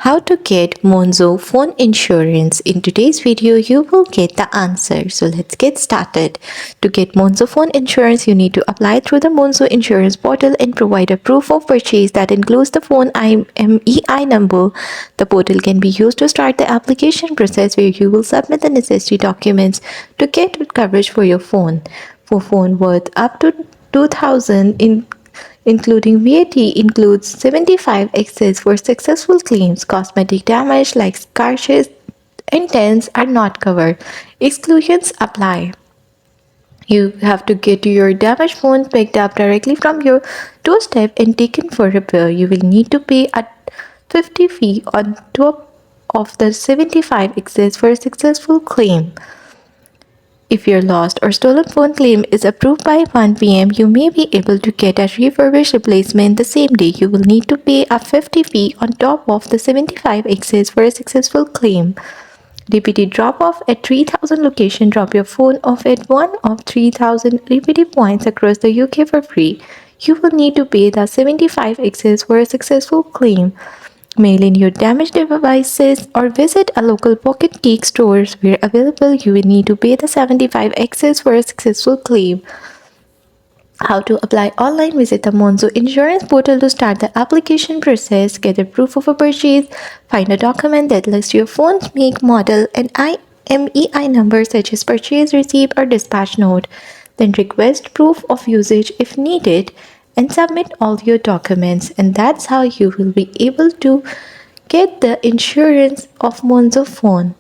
How to get Monzo phone insurance. In today's video, you will get the answer. So let's get started. To get Monzo phone insurance, you need to apply through the Monzo insurance portal and provide a proof of purchase that includes the phone IMEI number. The portal can be used to start the application process where you will submit the necessary documents to get coverage for your phone. For phone worth up to 2000 including VAT, includes 75 excess for successful claims. Cosmetic damage like scratches and dents are not covered. Exclusions apply. You have to get your damaged phone picked up directly from your doorstep and taken for repair. You will need to pay a 50 fee on top of the 75 excess for a successful claim. If your lost or stolen phone claim is approved by 1 p.m., you may be able to get a refurbished replacement the same day. You will need to pay a 50 fee on top of the 75 excess for a successful claim. Repeated drop-off at 3,000 location. Drop your phone off at one of 3,000 repeated points across the UK for free. You will need to pay the 75 excess for a successful claim. Mail in your damaged devices or visit a local Pocket Geek stores where available. You will need to pay the 75 excess for a successful claim. How to apply online. Visit the Monzo insurance portal to start the application process. Get a proof of a purchase. Find a document that lists your phone's make, model, and IMEI number such as purchase receipt or dispatch note. Then request proof of usage if needed and submit all your documents, and that's how you will be able to get the insurance of Monzo phone.